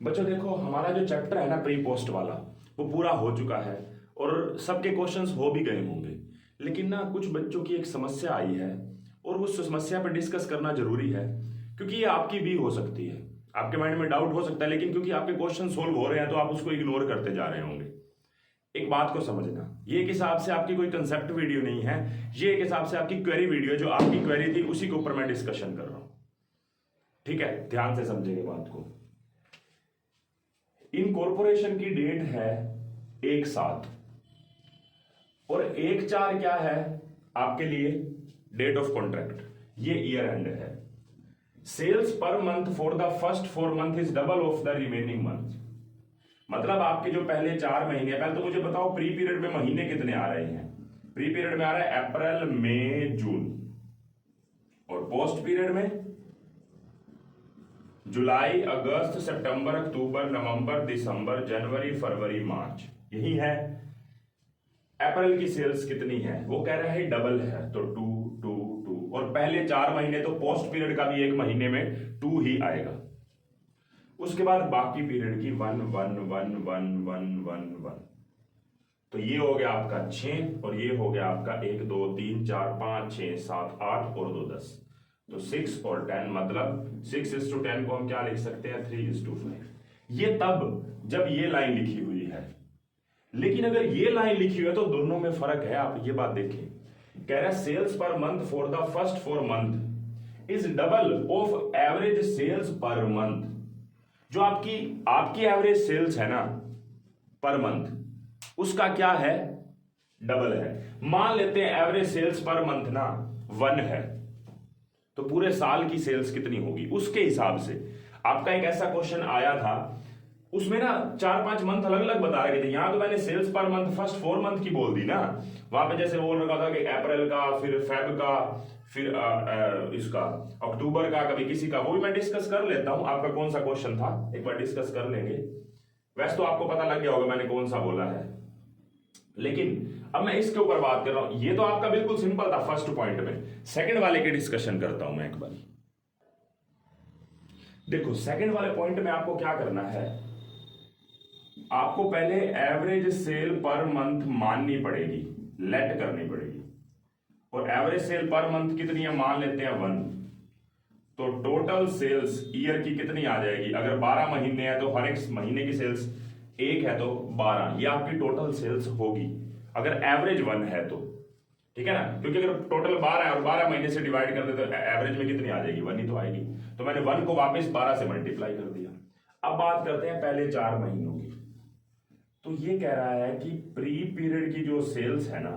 बच्चों देखो, हमारा जो चैप्टर है ना प्री पोस्ट वाला, वो पूरा हो चुका है और सबके क्वेश्चंस हो भी गए होंगे। लेकिन ना कुछ बच्चों की एक समस्या आई है और उस समस्या पर डिस्कस करना जरूरी है, क्योंकि ये आपकी भी हो सकती है। आपके माइंड में डाउट हो सकता है, लेकिन क्योंकि आपके क्वेश्चन सोल्व हो रहे हैं तो आप उसको इग्नोर करते जा रहे होंगे। एक बात को समझना, ये एक हिसाब से आपकी कोई कंसेप्ट वीडियो नहीं है, ये एक हिसाब से आपकी क्वेरी वीडियो, जो आपकी क्वेरी थी उसी के ऊपर मैं डिस्कशन कर रहा हूं। ठीक है, ध्यान से समझेंगे बात को। इनकॉर्पोरेशन की डेट है 1/7 और 1/4 क्या है आपके लिए? Date of contract. ये ईयर एंड है। Sales per month for the first 4 month is double of the remaining month. मतलब आपके जो पहले 4 महीने, पहले तो मुझे बताओ प्री पीरियड में महीने कितने आ रहे हैं? प्री पीरियड में आ रहा है अप्रैल मई जून, और पोस्ट पीरियड में जुलाई अगस्त सितंबर अक्टूबर नवंबर दिसंबर जनवरी फरवरी मार्च। यही है। अप्रैल की सेल्स कितनी है? वो कह रहा है डबल है, तो 2 2 2, और पहले 4 महीने तो पोस्ट पीरियड का भी एक महीने में 2 ही आएगा। उसके बाद बाकी पीरियड की 1 1 1 1 1 1 1। तो ये हो गया आपका 6 और ये हो गया आपका 1 2 3 4 5 6 7 8 और 2 10। तो 6 और 10, मतलब 6:10 को हम क्या लिख सकते हैं? 3:5। ये तब जब ये लाइन लिखी हुई है। लेकिन अगर ये लाइन लिखी हुई है तो दोनों में फर्क है। आप ये बात देखें, कह रहा है sales per month for the first 4 month is double of average sales per month. जो आपकी एवरेज सेल्स है ना पर मंथ, उसका क्या है? डबल है। मान लेते हैं एवरेज सेल्स पर मंथ ना 1 है, तो पूरे साल की सेल्स कितनी होगी उसके हिसाब से। आपका एक ऐसा क्वेश्चन आया था, उसमें ना 4-5 मंथ अलग अलग बता रहे थे। यहां तो मैंने sales per month first 4 month की बोल दी ना। वहां पे जैसे बोल रखा था कि अप्रैल का, फिर फेब का, फिर इसका अक्टूबर का, कभी किसी का, वो भी मैं डिस्कस कर लेता हूं। आपका कौन सा क्वेश्चन था एक बार डिस्कस कर लेंगे। वैसे तो आपको पता लग गया होगा मैंने कौन सा बोला है, लेकिन अब मैं इसके ऊपर बात कर रहा हूं। ये तो आपका बिल्कुल सिंपल था फर्स्ट पॉइंट में। सेकंड वाले की डिस्कशन करता हूं मैं एक बार। देखो, सेकंड वाले पॉइंट में आपको क्या करना है? आपको पहले एवरेज सेल पर मंथ माननी पड़ेगी, लेट करनी पड़ेगी। और एवरेज सेल पर मंथ कितनी है? मान लेते हैं 1। तो टोटल सेल्स ईयर की कितनी आ जाएगी? अगर 12 महीने हैं तो हर एक महीने की सेल्स 1 है तो 12, ये आपकी टोटल सेल्स होगी अगर एवरेज 1 है तो। ठीक है ना? क्योंकि अगर टोटल 12 है और 12 महीने से डिवाइड कर दे तो एवरेज में कितनी आ जाएगी? 1 ही तो आएगी। तो मैंने 1 को वापस 12 से मल्टीप्लाई कर दिया। अब बात करते हैं पहले 4 महीनों की। तो ये कह रहा है कि प्री पीरियड की जो सेल्स है ना,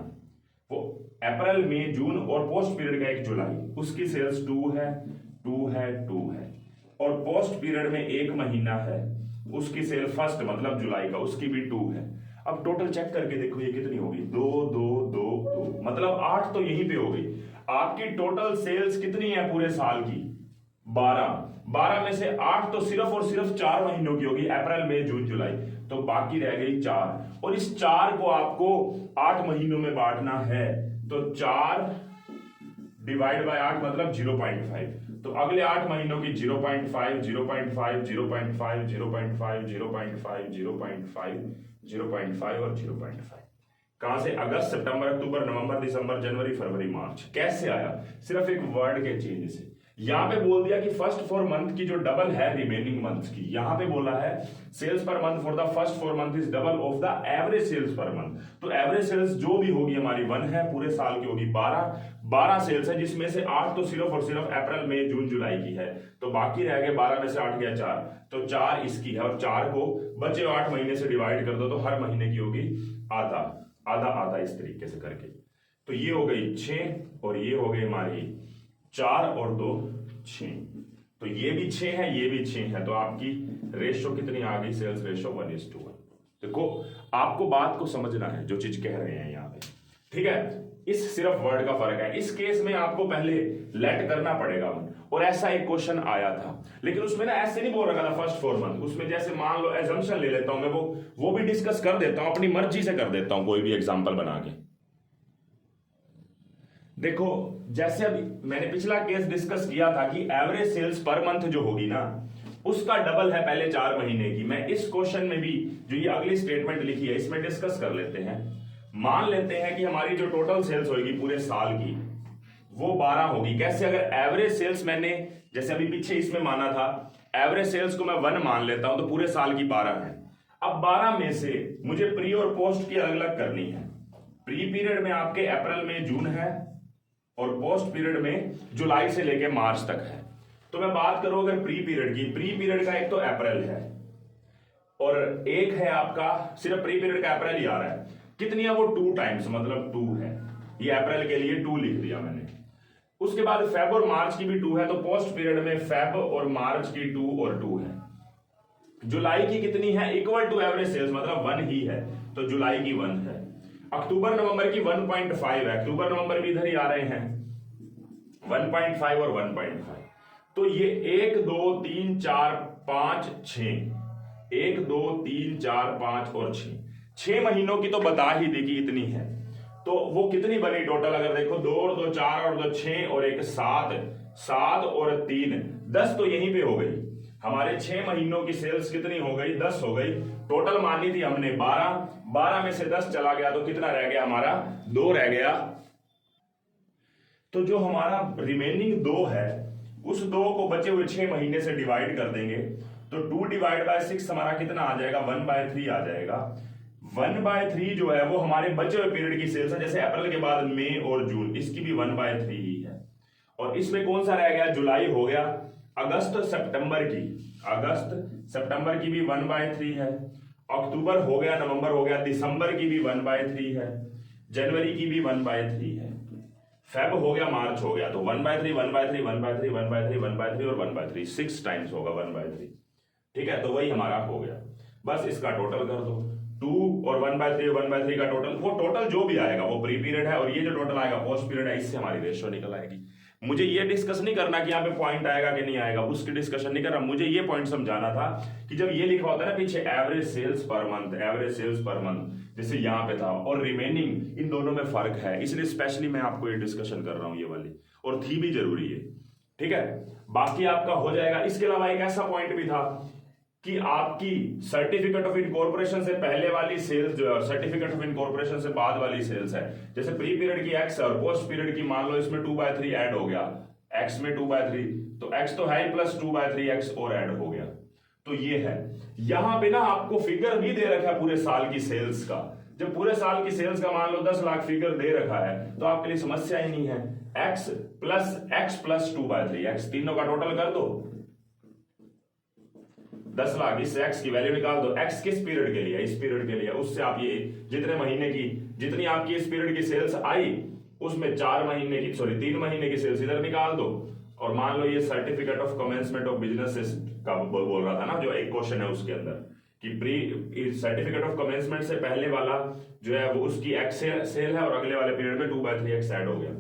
वो अप्रैल मई जून और पोस्ट पीरियड का 1 जुलाई, उसकी सेल्स 2 है 2 है 2 है। और पोस्ट पीरियड में 1 महीना है, उसकी सेल फर्स्ट मतलब जुलाई का, उसकी भी 2 है। अब टोटल चेक करके देखो ये कितनी होगी? 2 2 2 2, मतलब 8 तो यहीं पे हो गई। आपकी टोटल सेल्स कितनी है पूरे साल की? 12। 12 में से 8 तो सिर्फ और सिर्फ 4 महीनों की होगी, अप्रैल मई जून जुलाई। तो बाकी रह गई 4, और इस 4 को आपको 8 महीनों में बांटना है। तो 4 डिवाइड बाय 8 मतलब 0.5। तो अगले 8 महीनों की 0.5 0.5 0.5 0.5 0.5 0.5 0.5 और 0.5। कहां से? अगस्त सितंबर अक्टूबर नवंबर दिसंबर जनवरी फरवरी मार्च। कैसे आया? सिर्फ एक वर्ड के चेंज से। यहां पे बोल दिया कि फर्स्ट 4 मंथ की जो डबल है रिमेनिंग मंथ्स की, यहां पे बोला है sales per month for the first 4 month is double of the average sales per month. तो एवरेज सेल्स जो भी होगी हमारी 1 है, पूरे साल की होगी 12 सेल्स है, जिसमें से 8 तो सिर्फ और सिर्फ अप्रैल मई जून जुलाई की है। तो बाकी रह गए 12 में से 8 गया 4, तो 4 इसकी है। और 4 को बचे 8 महीने से डिवाइड कर दो तो हर महीने की होगी आधा आधा आधा, इस तरीके से करके। तो ये हो गई 6 और ये हो गई हमारी 4 और 2 6। तो ये भी 6 है, ये भी 6 है। तो आपकी रेशो कितनी आ गई? Sales ratio 1:1। देखो, आपको बात को समझना है जो चीज कह रहे हैं यहाँ पे। ठीक है, इस सिर्फ वर्ड का फर्क है। इस केस में आपको पहले लेट करना पड़ेगा। और ऐसा एक क्वेश्चन आया था, लेकिन उसमें ना ऐसे नहीं बोल रखा था फर्स्ट 4 मंथ। उसमें जैसे मान लो एजम्पशन ले लेता हूं मैं, वो भी डिस्कस कर देता हूं, अपनी मर्जी से कर देता हूं कोई भी एग्जांपल बना के। देखो, जैसे अभी मैंने पिछला केस डिस्कस किया था कि एवरेज सेल्स पर मंथ जो होगी ना, उसका डबल है पहले 4 महीने की। मैं इस क्वेश्चन में भी जो ये अगली स्टेटमेंट लिखी है इसमें डिस्कस कर लेते हैं। मान लेते हैं कि हमारी जो टोटल सेल्स होगी पूरे साल की वो 12 होगी। कैसे? अगर एवरेज सेल्स मैंने जैसे अभी पीछे इसमें माना था, एवरेज सेल्स को मैं 1 मान लेता हूं तो पूरे साल की 12 है। अब 12 में से मुझे प्री और पोस्ट की अलग अलग करनी है। प्री पीरियड में आपके अप्रैल में जून है और पोस्ट पीरियड में जुलाई से लेकर मार्च तक है। तो मैं बात करूं अगर प्री पीरियड की, प्री पीरियड का एक तो अप्रैल है और एक है आपका सिर्फ प्री पीरियड का अप्रैल ही आ रहा है। कितनी है वो? 2 टाइम्स, मतलब 2 है। ये अप्रैल के लिए 2 लिख दिया मैंने। उसके बाद फेब और मार्च की भी 2 है, तो पोस्ट पीरियड में फेब और मार्च की 2 और 2 है। जुलाई की कितनी है? इक्वल टू एवरेज सेल्स, मतलब 1 ही है, तो जुलाई की 1 है। अक्टूबर नवंबर की 1.5 है, अक्टूबर नवंबर भी इधर ही आ रहे हैं, 1.5 और 1.5। तो ये 1 2 3 4 5 6, 1 2 3 4 5 और 6 महीनों की तो बता ही दी कि इतनी है। तो वो कितनी बनी टोटल? अगर देखो 2 और 2 4 और 2 6 और 1 7, 7 और 3 10, तो यहीं पे हो गई हमारे 6 महीनों की सेल्स। कितनी हो गई? 10 हो गई। टोटल मानी थी हमने 12, 12 में से 10 चला गया तो कितना रह गया हमारा? 2 रह गया। तो जो हमारा रिमेनिंग 2 है उस 2 को बचे हुए 6 महीने से डिवाइड कर देंगे तो 2 डिवाइड बाय 6 हमारा कितना आ जाएगा? 1/3 आ जाएगा। 1/3 जो है वो हमारे बचे हुए पीरियड की सेल्स है। जैसे अप्रैल के बाद मई और जून, इसकी भी 1/3 ही है। और इसमें कौन सा रह गया? जुलाई हो गया। अगस्त सितंबर की, अगस्त सितंबर की भी 1/3 है। अक्टूबर हो गया, नवंबर हो गया, दिसंबर की भी 1/3 है, जनवरी की भी 1/3 है, फेब हो गया, मार्च हो गया। तो 1/3 1/3 1/3 1/3 1/3 और 1/3, 6 टाइम्स होगा 1/3। ठीक है, तो वही हमारा हो गया। बस इसका टोटल कर दो, 2 और 1/3 1/3 का टोटल, वो टोटल जो भी आएगा वो प्री पीरियड है, और ये जो टोटल आएगा पोस्ट पीरियड है, इससे हमारी रेशियो निकल आएगी। मुझे ये डिस्कस नहीं करना कि यहाँ पे पॉइंट आएगा कि नहीं आएगा, उसकी डिस्कशन नहीं कर रहा। मुझे ये पॉइंट समझाना था कि जब ये लिखा होता है ना पीछे average sales per month, average sales per month, जैसे यहाँ पे था, और रिमेनिंग, इन दोनों में फर्क है, इसलिए स्पेशली मैं आपको ये डिस्कशन कर रहा हूँ ये वाली, और थी भी जरूरी है। ठीक है, बाकी आपका हो जाएगा। इसके अलावा एक ऐसा पॉइंट भी था कि आपकी सर्टिफिकेट ऑफ इनकॉर्पोरेशन से पहले वाली सेल्स जो है और सर्टिफिकेट ऑफ इनकॉर्पोरेशन से बाद वाली सेल्स है, जैसे प्री पीरियड की एक्स और पोस्ट पीरियड की मान लो इसमें 2/3 ऐड हो गया, एक्स में 2/3, तो एक्स तो है ही, प्लस 2/3 एक्स और ऐड हो गया। तो ये है, यहां पे ना आपको फिगर भी दे रखा है पूरे साल की सेल्स का। जब पूरे साल की सेल्स का मान लो 10 लाख फिगर दे रखा है तो आपके लिए समस्या ही नहीं है। एक्स प्लस 2/3, एक्स तीनों का टोटल कर दो 10 लाख, इस एक्स की वैल्यू निकाल दो। एक्स किस पीरियड के लिए? इस पीरियड के लिए। उससे आप ये जितने महीने की, जितनी आपकी इस पीरियड की सेल्स आई उसमें 4 महीने की, सॉरी 3 महीने की सेल्स इधर निकाल दो। और मान लो ये certificate of commencement of business का बोल रहा था ना, जो एक क्वेश्चन है उसके अंदर कि प्री सर्टिफिकेट ऑफ कमेंसमेंट से पहले वाला जो है वो उसकी एक्स सेल है और अगले वाले पीरियड में 2/3 एक्स ऐड हो गया।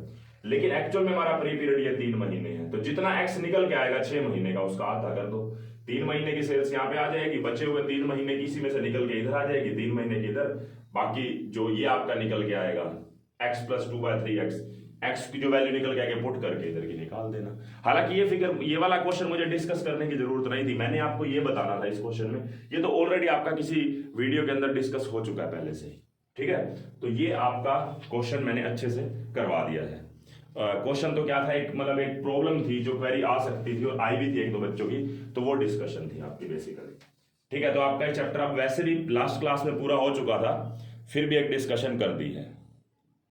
लेकिन एक्चुअल में हमारा प्री पीरियड ये 3 महीने है, तो जितना एक्स निकल के आएगा 6 महीने का उसका आधा कर दो। 3 महीने की सेल्स यहाँ पे आ जाएगी, बचे हुए 3 महीने की इसी में से निकल के इधर आ जाएगी, 3 महीने की इधर, बाकी जो ये आपका निकल के आएगा x प्लस 2/3 एक्स की जो वैल्यू निकल के आगे पुट करके इधर की निकाल देना। हालांकि ये फिगर, ये वाला क्वेश्चन मुझे डिस्कस करने की जरूरत नहीं थी, मैंने आपको ये बताना था इस क्वेश्चन में, ये तो ऑलरेडी आपका किसी वीडियो के अंदर डिस्कस हो चुका है पहले से ही। ठीक है, तो ये आपका क्वेश्चन मैंने अच्छे से करवा दिया है। क्वेश्चन तो क्या था, एक मतलब एक प्रॉब्लम थी जो क्वेरी आ सकती थी और आई भी थी 1-2 बच्चों की, तो वो डिस्कशन थी आपकी बेसिकली। ठीक है, तो आपका ये चैप्टर अब वैसे भी लास्ट क्लास में पूरा हो चुका था, फिर भी एक डिस्कशन कर दी है।